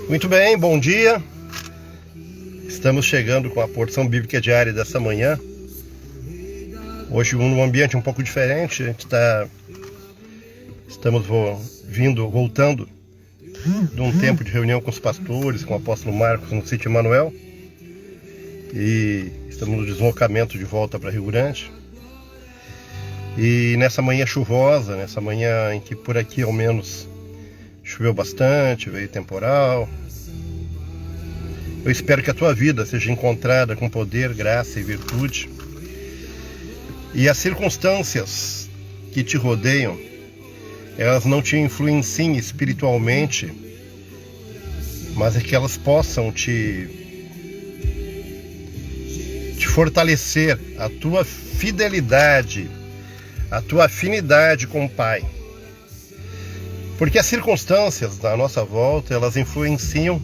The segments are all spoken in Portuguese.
Muito bem, bom dia. Estamos chegando com a porção bíblica diária dessa manhã. Hoje num ambiente um pouco diferente. Estamos voltando de um tempo de reunião com os pastores, com o apóstolo Marcos no sítio Emanuel. E estamos no deslocamento de volta para Rio Grande. E nessa manhã chuvosa, nessa manhã em que por aqui ao menos choveu bastante, veio temporal, eu espero que a tua vida seja encontrada com poder, graça e virtude. E as circunstâncias que te rodeiam, elas não te influenciem espiritualmente, mas é que elas possam te fortalecer a tua fidelidade, a tua afinidade com o Pai. Porque as circunstâncias da nossa volta, elas influenciam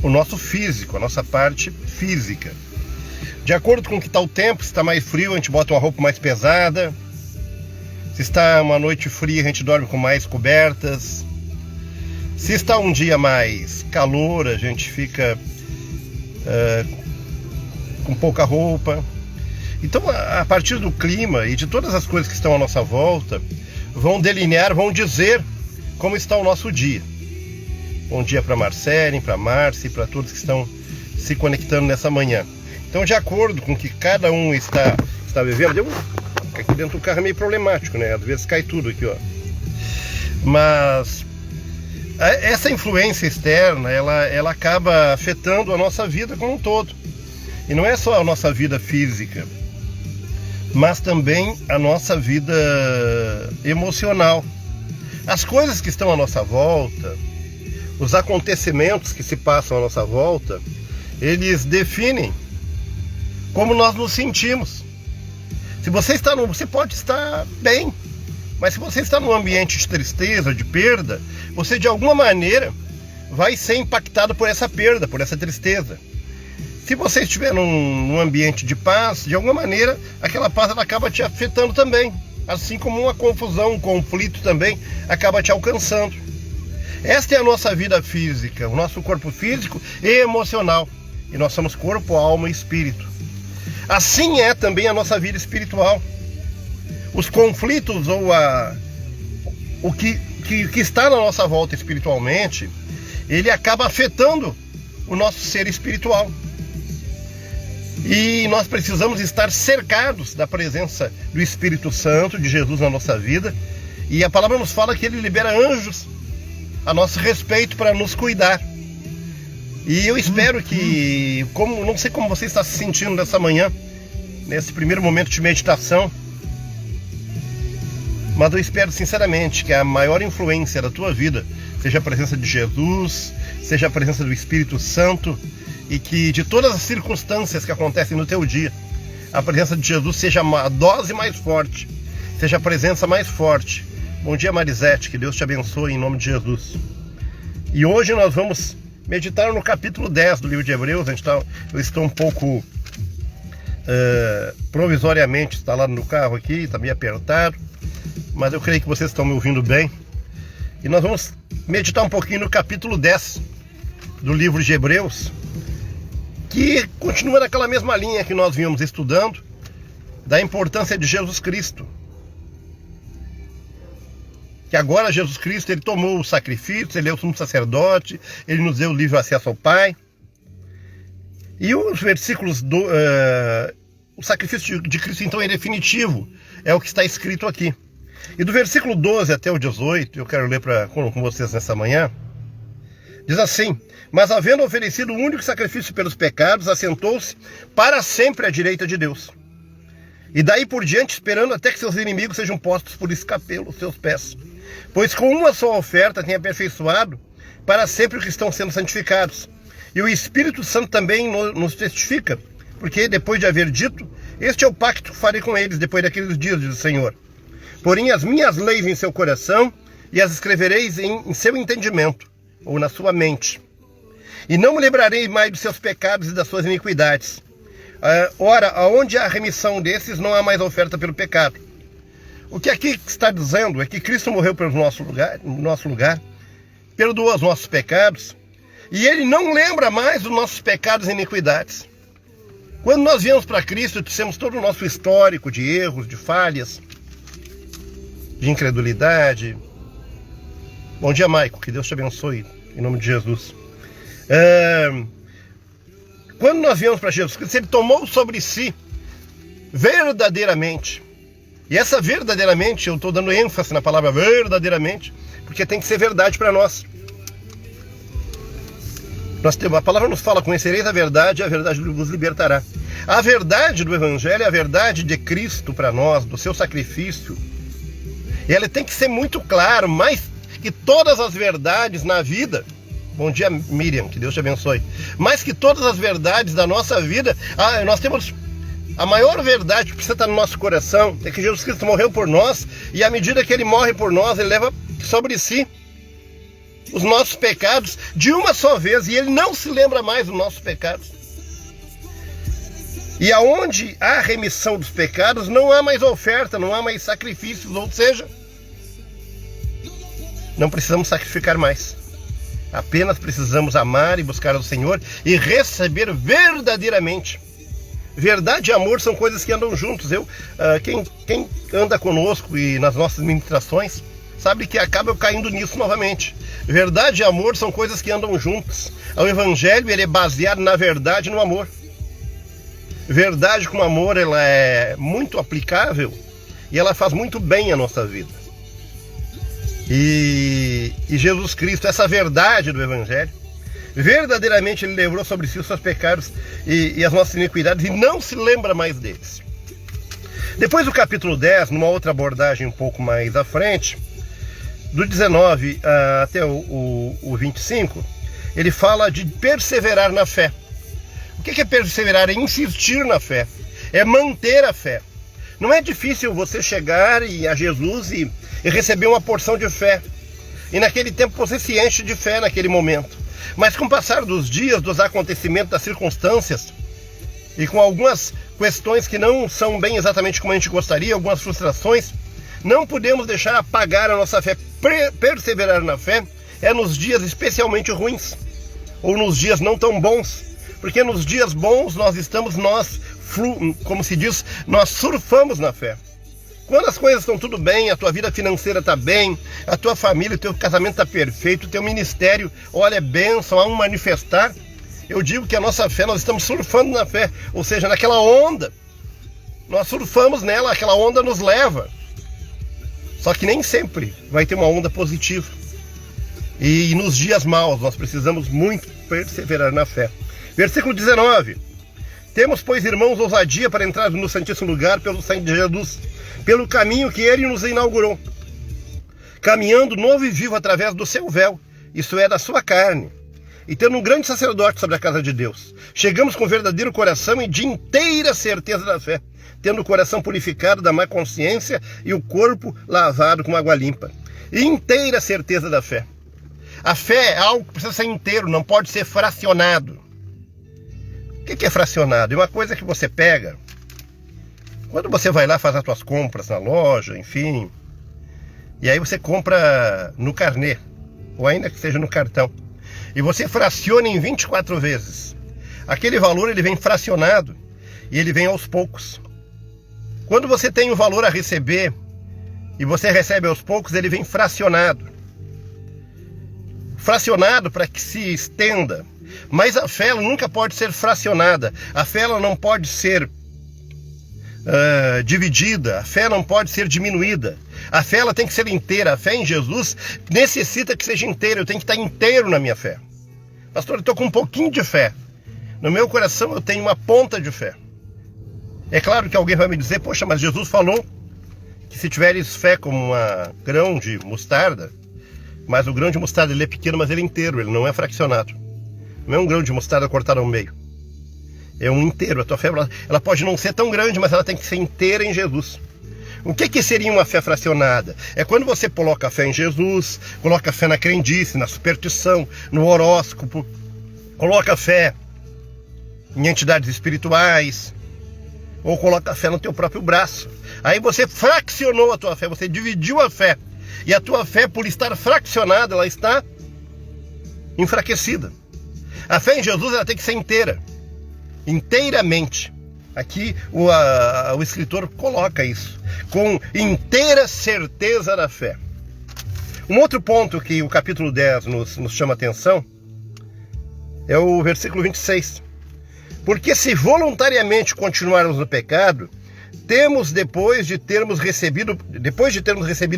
o nosso físico, a nossa parte física. De acordo com o que está o tempo, se está mais frio, a gente bota uma roupa mais pesada. Se está uma noite fria, a gente dorme com mais cobertas. Se está um dia mais calor, a gente fica com pouca roupa. Então, a partir do clima e de todas as coisas que estão à nossa volta, vão delinear, vão dizer como está o nosso dia. Bom dia para Marcele, para Márcia e para todos que estão se conectando nessa manhã. Então, de acordo com o que cada um está vivendo, aqui dentro do carro é meio problemático, né? Às vezes cai tudo aqui, ó. Mas essa influência externa, ela acaba afetando a nossa vida como um todo. E não é só a nossa vida física, mas também a nossa vida emocional. As coisas que estão à nossa volta, os acontecimentos que se passam à nossa volta, eles definem como nós nos sentimos. Se você você pode estar bem, mas se você está num ambiente de tristeza, de perda, você de alguma maneira vai ser impactado por essa perda, por essa tristeza. Se você estiver num ambiente de paz, de alguma maneira, aquela paz ela acaba te afetando também. Assim como uma confusão, um conflito também acaba te alcançando. Esta é a nossa vida física, o nosso corpo físico e emocional. E nós somos corpo, alma e espírito. Assim é também a nossa vida espiritual. Os conflitos ou o que está na nossa volta espiritualmente, ele acaba afetando o nosso ser espiritual. E nós precisamos estar cercados da presença do Espírito Santo, de Jesus na nossa vida. E a palavra nos fala que ele libera anjos a nosso respeito para nos cuidar. E eu espero que, não sei como você está se sentindo nessa manhã, nesse primeiro momento de meditação, mas eu espero sinceramente que a maior influência da tua vida seja a presença de Jesus, seja a presença do Espírito Santo, e que de todas as circunstâncias que acontecem no teu dia, a presença de Jesus seja a dose mais forte, seja a presença mais forte. Bom dia, Marisete, que Deus te abençoe em nome de Jesus. E hoje nós vamos meditar no capítulo 10 do livro de Hebreus. Eu estou um pouco provisoriamente instalado no carro aqui, está meio apertado, mas eu creio que vocês estão me ouvindo bem. E nós vamos meditar um pouquinho no capítulo 10 do livro de Hebreus, que continua naquela mesma linha que nós vínhamos estudando, da importância de Jesus Cristo. Que agora Jesus Cristo, ele tomou o sacrifício, ele é o sumo sacerdote, ele nos deu o livre acesso ao Pai. E os versículos o sacrifício de Cristo, então, é definitivo, é o que está escrito aqui. E do versículo 12 até o 18, eu quero ler com vocês nessa manhã, diz assim: mas havendo oferecido o único sacrifício pelos pecados, assentou-se para sempre à direita de Deus. E daí por diante, esperando até que seus inimigos sejam postos por escapelo aos seus pés. Pois com uma só oferta tem aperfeiçoado para sempre os que estão sendo santificados. E o Espírito Santo também nos testifica, porque depois de haver dito: este é o pacto que farei com eles depois daqueles dias, diz o Senhor. Porém as minhas leis em seu coração, e as escrevereis em seu entendimento, ou na sua mente. E não me lembrarei mais dos seus pecados e das suas iniquidades. Ora, aonde há remissão desses, não há mais oferta pelo pecado. O que aqui está dizendo é que Cristo morreu pelo nosso lugar, perdoou os nossos pecados, e Ele não lembra mais dos nossos pecados e iniquidades. Quando nós viemos para Cristo, dissemos todo o nosso histórico de erros, de falhas, de incredulidade. Bom dia, Maico, que Deus te abençoe, em nome de Jesus. Quando nós viemos para Jesus Cristo, Ele tomou sobre si, verdadeiramente, e essa verdadeiramente, eu estou dando ênfase na palavra verdadeiramente, porque tem que ser verdade para nós. A palavra nos fala: conhecereis a verdade vos libertará. A verdade do Evangelho é a verdade de Cristo para nós, do seu sacrifício. E ela tem que ser muito claro, mais que todas as verdades na vida. Bom dia, Miriam, que Deus te abençoe. Mais que todas as verdades da nossa vida, nós temos a maior verdade que precisa estar no nosso coração, é que Jesus Cristo morreu por nós, e à medida que Ele morre por nós, Ele leva sobre si os nossos pecados de uma só vez, e Ele não se lembra mais dos nossos pecados. E aonde há remissão dos pecados, não há mais oferta, não há mais sacrifícios, ou seja, não precisamos sacrificar mais. Apenas precisamos amar e buscar ao Senhor e receber verdadeiramente. Verdade e amor são coisas que andam juntos. Quem anda conosco e nas nossas ministrações sabe que acaba eu caindo nisso novamente. Verdade e amor são coisas que andam juntas. O Evangelho, ele é baseado na verdade e no amor. Verdade com amor, ela é muito aplicável e ela faz muito bem a nossa vida. E Jesus Cristo, essa verdade do Evangelho, verdadeiramente Ele levou sobre si os seus pecados e as nossas iniquidades, e não se lembra mais deles. Depois do capítulo 10, numa outra abordagem um pouco mais à frente, do 19 até o 25, ele fala de perseverar na fé. O que é perseverar? É insistir na fé, é manter a fé. Não é difícil você chegar a Jesus e receber uma porção de fé. E naquele tempo você se enche de fé naquele momento. Mas com o passar dos dias, dos acontecimentos, das circunstâncias, e com algumas questões que não são bem exatamente como a gente gostaria, algumas frustrações, não podemos deixar apagar a nossa fé. Perseverar na fé é nos dias especialmente ruins, ou nos dias não tão bons, porque nos dias bons como se diz, nós surfamos na fé. Quando as coisas estão tudo bem, a tua vida financeira está bem, a tua família, o teu casamento está perfeito, o teu ministério, olha, é bênção, há um manifestar, eu digo que a nossa fé, nós estamos surfando na fé, ou seja, naquela onda, nós surfamos nela, aquela onda nos leva. Só que nem sempre vai ter uma onda positiva. E nos dias maus nós precisamos muito perseverar na fé. Versículo 19. Temos, pois, irmãos, ousadia para entrar no Santíssimo Lugar pelo sangue de Jesus, pelo caminho que Ele nos inaugurou, caminhando novo e vivo através do seu véu, isso é, da sua carne, e tendo um grande sacerdote sobre a casa de Deus. Chegamos com verdadeiro coração e de inteira certeza da fé, tendo o coração purificado da má consciência e o corpo lavado com água limpa. E inteira certeza da fé. A fé é algo que precisa ser inteiro, não pode ser fracionado. O que é fracionado? É uma coisa que você pega, quando você vai lá fazer as suas compras na loja, enfim, e aí você compra no carnê, ou ainda que seja no cartão, e você fraciona em 24 vezes. Aquele valor, ele vem fracionado e ele vem aos poucos. Quando você tem o valor a receber e você recebe aos poucos, ele vem fracionado. Fracionado para que se estenda. Mas a fé, ela nunca pode ser fracionada. A fé, ela não pode ser dividida. A fé não pode ser diminuída. A fé, ela tem que ser inteira. A fé em Jesus necessita que seja inteira. Eu tenho que estar inteiro na minha fé. Pastor, eu estou com um pouquinho de fé. No meu coração eu tenho uma ponta de fé. É claro que alguém vai me dizer, poxa, mas Jesus falou que se tiveres fé como um grão de mostarda, mas o grão de mostarda, ele é pequeno, mas ele é inteiro, ele não é fraccionado. Não é um grão de mostarda cortado ao meio. É um inteiro. A tua fé, ela pode não ser tão grande, mas ela tem que ser inteira em Jesus. O que seria uma fé fracionada? É quando você coloca a fé em Jesus, coloca a fé na crendice, na superstição, no horóscopo, coloca a fé em entidades espirituais, ou coloca a fé no teu próprio braço. Aí você fraccionou a tua fé, você dividiu a fé. E a tua fé, por estar fraccionada, ela está enfraquecida. A fé em Jesus, ela tem que ser inteira. Inteiramente. Aqui o escritor coloca isso. Com inteira certeza da fé. Um outro ponto que o capítulo 10 nos chama a atenção é o versículo 26. Porque se voluntariamente continuarmos no pecado, depois de termos recebido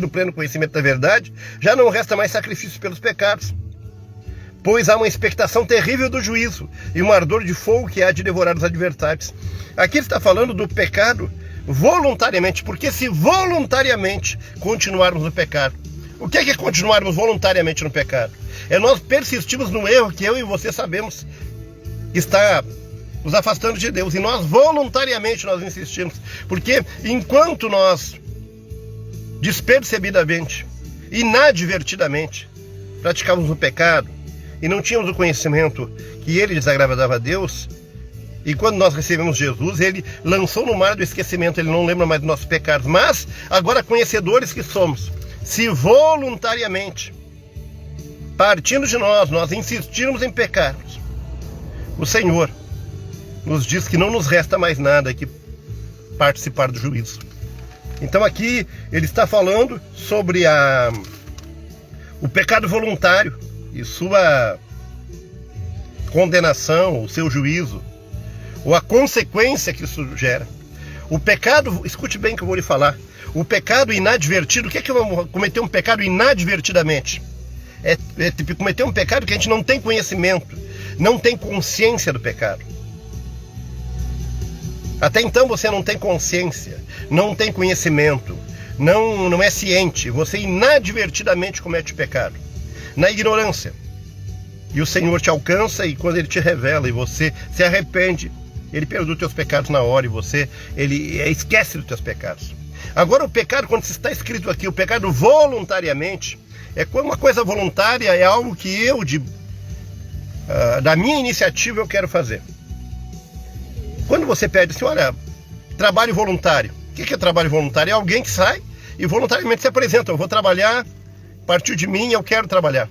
o pleno conhecimento da verdade, já não resta mais sacrifício pelos pecados. Pois há uma expectação terrível do juízo e um ardor de fogo que há de devorar os adversários. Aqui ele está falando do pecado voluntariamente, porque se voluntariamente continuarmos no pecado. O que é continuarmos voluntariamente no pecado? É nós persistirmos no erro que eu e você sabemos que está nos afastando de Deus. E nós voluntariamente nós insistimos. Porque enquanto nós despercebidamente, inadvertidamente, praticávamos o pecado e não tínhamos o conhecimento que ele desagradava a Deus, e quando nós recebemos Jesus, ele lançou no mar do esquecimento, ele não lembra mais dos nossos pecados. Mas, agora conhecedores que somos, se voluntariamente, partindo de nós insistirmos em pecarmos, o Senhor nos diz que não nos resta mais nada que participar do juízo. Então aqui ele está falando sobre o pecado voluntário e sua condenação, o seu juízo, ou a consequência que isso gera. O pecado, escute bem o que eu vou lhe falar, o pecado inadvertido, o que é cometer um pecado inadvertidamente? É cometer um pecado que a gente não tem conhecimento, não tem consciência do pecado. Até então você não tem consciência, não tem conhecimento, não é ciente, você inadvertidamente comete o pecado, na ignorância. E o Senhor te alcança e quando Ele te revela e você se arrepende, Ele perdoa os teus pecados na hora e Ele esquece dos teus pecados. Agora o pecado, quando está escrito aqui, o pecado voluntariamente, é uma coisa voluntária, é algo que eu, da minha iniciativa, eu quero fazer. Quando você pede assim, olha, trabalho voluntário. O que é trabalho voluntário? É alguém que sai e voluntariamente se apresenta. Eu vou trabalhar, partiu de mim, eu quero trabalhar.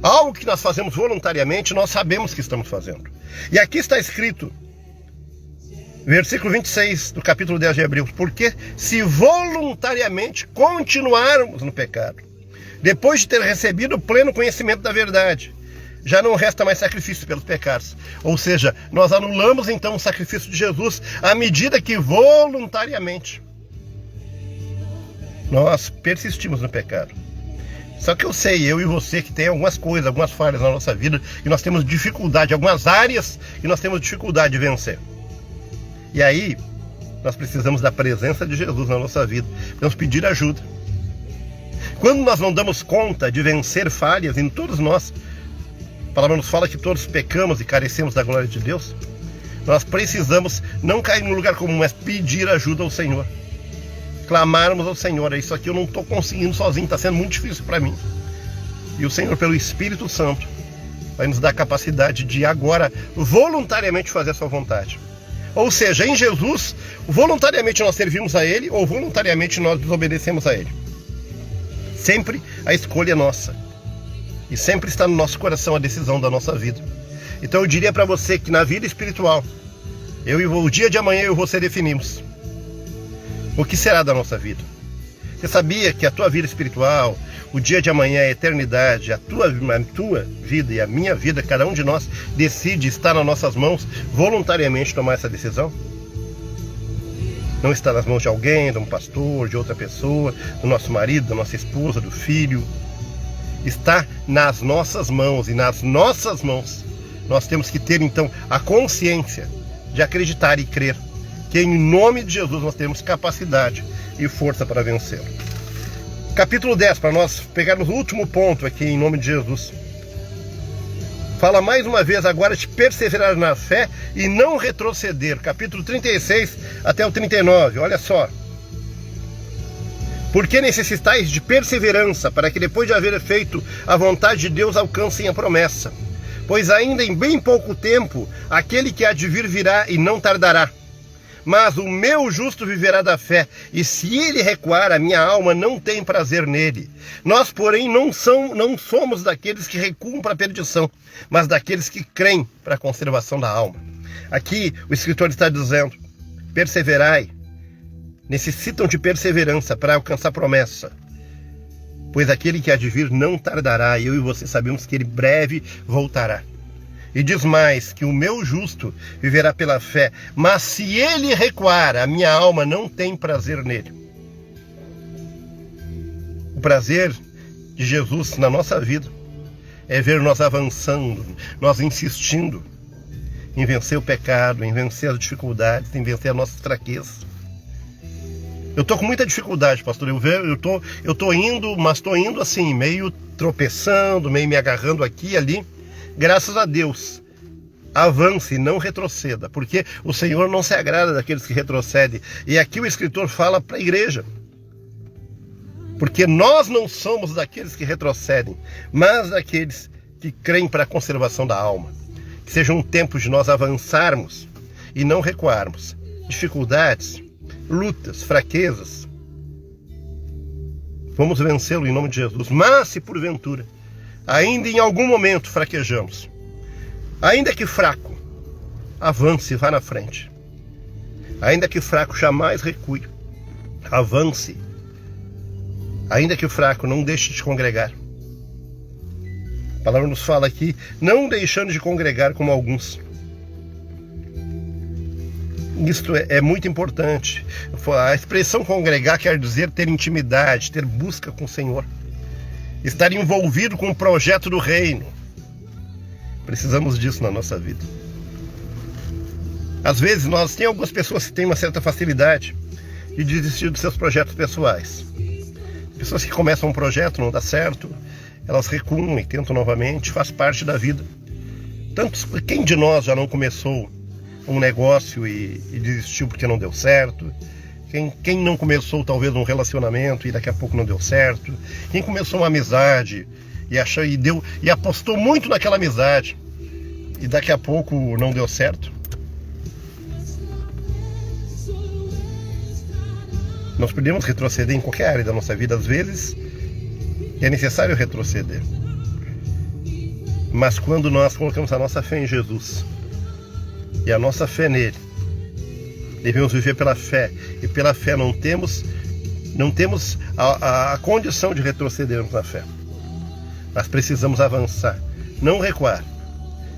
Algo que nós fazemos voluntariamente, nós sabemos que estamos fazendo. E aqui está escrito, versículo 26 do capítulo 10 de Hebreus, porque se voluntariamente continuarmos no pecado, depois de ter recebido o pleno conhecimento da verdade, já não resta mais sacrifício pelos pecados. Ou seja, nós anulamos então o sacrifício de Jesus à medida que voluntariamente nós persistimos no pecado. Só que eu sei, eu e você, que tem algumas coisas, algumas falhas na nossa vida, e nós temos dificuldade, algumas áreas que nós temos dificuldade de vencer. E aí, nós precisamos da presença de Jesus na nossa vida, precisamos pedir ajuda. Quando nós não damos conta de vencer falhas em todos nós, a palavra nos fala que todos pecamos e carecemos da glória de Deus, nós precisamos não cair num lugar comum, mas pedir ajuda ao Senhor. Clamarmos ao Senhor, isso aqui eu não estou conseguindo sozinho, está sendo muito difícil para mim. E o Senhor, pelo Espírito Santo, vai nos dar a capacidade de agora voluntariamente fazer a sua vontade. Ou seja, em Jesus, voluntariamente nós servimos a Ele ou voluntariamente nós desobedecemos a Ele. Sempre a escolha é nossa. E sempre está no nosso coração a decisão da nossa vida. Então eu diria para você que na vida espiritual, o dia de amanhã eu e você definimos o que será da nossa vida. Você sabia que a tua vida espiritual, o dia de amanhã, a eternidade, a tua vida e a minha vida, cada um de nós decide estar nas nossas mãos, voluntariamente tomar essa decisão? Não está nas mãos de alguém, de um pastor, de outra pessoa, do nosso marido, da nossa esposa, do filho. Está nas nossas mãos, e nas nossas mãos nós temos que ter então a consciência de acreditar e crer que em nome de Jesus nós temos capacidade e força para vencê-lo. Capítulo 10, para nós pegarmos o último ponto aqui em nome de Jesus. Fala mais uma vez agora de perseverar na fé e não retroceder. Capítulo 36 até o 39, olha só. Porque necessitais de perseverança, para que depois de haver feito a vontade de Deus alcancem a promessa. Pois ainda em bem pouco tempo, aquele que há de vir virá e não tardará. Mas o meu justo viverá da fé, e se ele recuar, a minha alma não tem prazer nele. Nós, porém, não somos daqueles que recuam para a perdição, mas daqueles que creem para a conservação da alma. Aqui o escritor está dizendo: perseverai, necessitam de perseverança para alcançar a promessa. Pois aquele que há de vir não tardará, e eu e você sabemos que ele breve voltará. E diz mais, que o meu justo viverá pela fé, mas se ele recuar, a minha alma não tem prazer nele. O prazer de Jesus na nossa vida é ver nós avançando, nós insistindo em vencer o pecado, em vencer as dificuldades, em vencer as nossas fraquezas. Eu estou com muita dificuldade, pastor. Eu tô indo, mas estou indo assim, meio tropeçando, meio me agarrando aqui e ali. Graças a Deus, avance e não retroceda, porque o Senhor não se agrada daqueles que retrocedem. E aqui o escritor fala para a igreja, porque nós não somos daqueles que retrocedem, mas daqueles que creem para a conservação da alma. Que seja um tempo de nós avançarmos e não recuarmos. Dificuldades, lutas, fraquezas, vamos vencê-lo em nome de Jesus. Mas se porventura ainda em algum momento fraquejamos, ainda que fraco, avance e vá na frente. Ainda que fraco, jamais recue, avance. Ainda que fraco, não deixe de congregar. A palavra nos fala aqui, não deixando de congregar como alguns. Isto é muito importante. A expressão congregar quer dizer ter intimidade, ter busca com o Senhor, estar envolvido com o projeto do reino. Precisamos disso na nossa vida. Às vezes tem algumas pessoas que têm uma certa facilidade de desistir dos seus projetos pessoais. Pessoas que começam um projeto, não dá certo, elas recuam e tentam novamente, faz parte da vida. Quem de nós já não começou um negócio e desistiu porque não deu certo? Quem não começou talvez um relacionamento e daqui a pouco não deu certo? Quem começou uma amizade e apostou muito naquela amizade e daqui a pouco não deu certo? Nós podemos retroceder em qualquer área da nossa vida, às vezes é necessário retroceder. Mas quando nós colocamos a nossa fé em Jesus e a nossa fé nele, devemos viver pela fé, e pela fé não temos a condição de retrocedermos na fé, mas precisamos avançar, não recuar.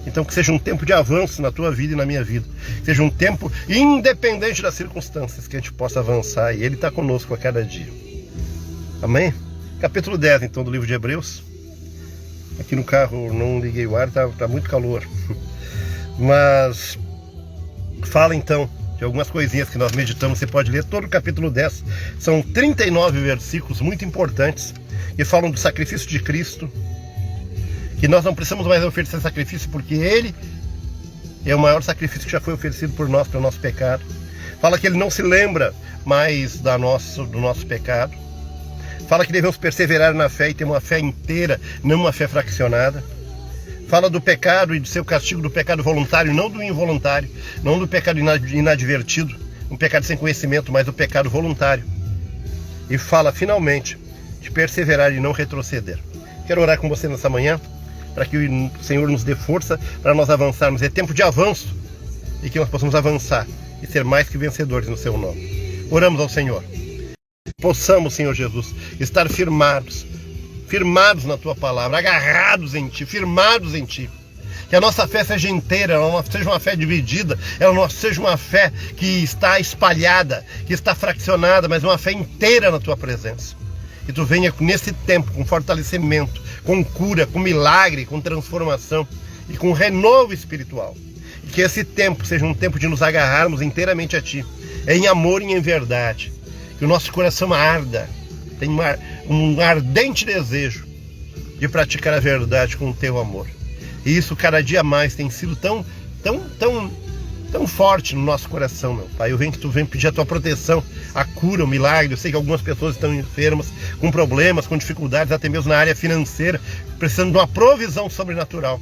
Então que seja um tempo de avanço na tua vida e na minha vida, que seja um tempo independente das circunstâncias, que a gente possa avançar, e Ele está conosco a cada dia. Amém? Capítulo 10 então do livro de Hebreus. Aqui no carro não liguei o ar, tá muito calor, mas fala então de algumas coisinhas que nós meditamos. Você pode ler todo o capítulo 10, são 39 versículos muito importantes, que falam do sacrifício de Cristo, que nós não precisamos mais oferecer sacrifício, porque Ele é o maior sacrifício que já foi oferecido por nós, pelo nosso pecado. Fala que Ele não se lembra mais do nosso pecado. Fala que devemos perseverar na fé e ter uma fé inteira, não uma fé fraccionada. Fala do pecado e do seu castigo, do pecado voluntário, não do involuntário, não do pecado inadvertido, um pecado sem conhecimento, mas do pecado voluntário. E fala finalmente de perseverar e não retroceder. Quero orar com você nessa manhã, para que o Senhor nos dê força para nós avançarmos. É tempo de avanço, e que nós possamos avançar e ser mais que vencedores no seu nome. Oramos ao Senhor. Possamos, Senhor Jesus, estar firmados na Tua palavra, agarrados em Ti, firmados em Ti. Que a nossa fé seja inteira, ela não seja uma fé dividida, ela não seja uma fé que está espalhada, que está fraccionada, mas uma fé inteira na Tua presença. Que Tu venha nesse tempo com fortalecimento, com cura, com milagre, com transformação e com renovo espiritual. E que esse tempo seja um tempo de nos agarrarmos inteiramente a Ti, em amor e em verdade. Que o nosso coração arda, tenha um ardente desejo de praticar a verdade com o Teu amor. E isso cada dia mais tem sido tão forte no nosso coração, meu Pai. Eu venho que Tu venha pedir a Tua proteção, a cura, o milagre. Eu sei que algumas pessoas estão enfermas, com problemas, com dificuldades, até mesmo na área financeira, precisando de uma provisão sobrenatural.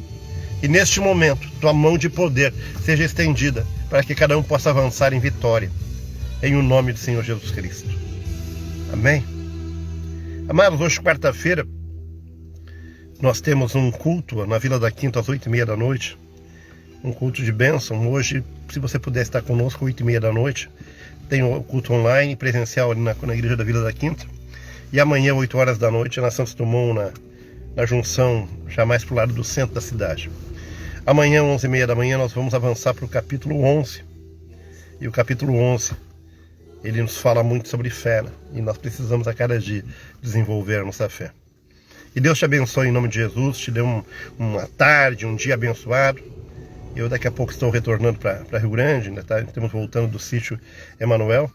E neste momento, Tua mão de poder seja estendida para que cada um possa avançar em vitória, em o nome do Senhor Jesus Cristo. Amém? Amados, hoje, quarta-feira, nós temos um culto na Vila da Quinta às 8h30 da noite, um culto de bênção. Hoje, se você puder estar conosco, 8h30 da noite, tem o culto online, presencial ali na igreja da Vila da Quinta, e amanhã, 8 horas da noite, na Santos Dumont, na junção, já mais para o lado do centro da cidade. Amanhã, 11h30 da manhã, nós vamos avançar para o capítulo 11, e o capítulo 11, ele nos fala muito sobre fé, né? E nós precisamos a cada dia desenvolver a nossa fé. E Deus te abençoe em nome de Jesus, te dê uma tarde, um dia abençoado. Eu daqui a pouco estou retornando para Rio Grande, né, tá? Estamos voltando do sítio Emanuel.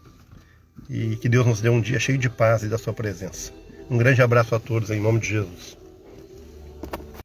E que Deus nos dê um dia cheio de paz e da sua presença. Um grande abraço a todos em nome de Jesus.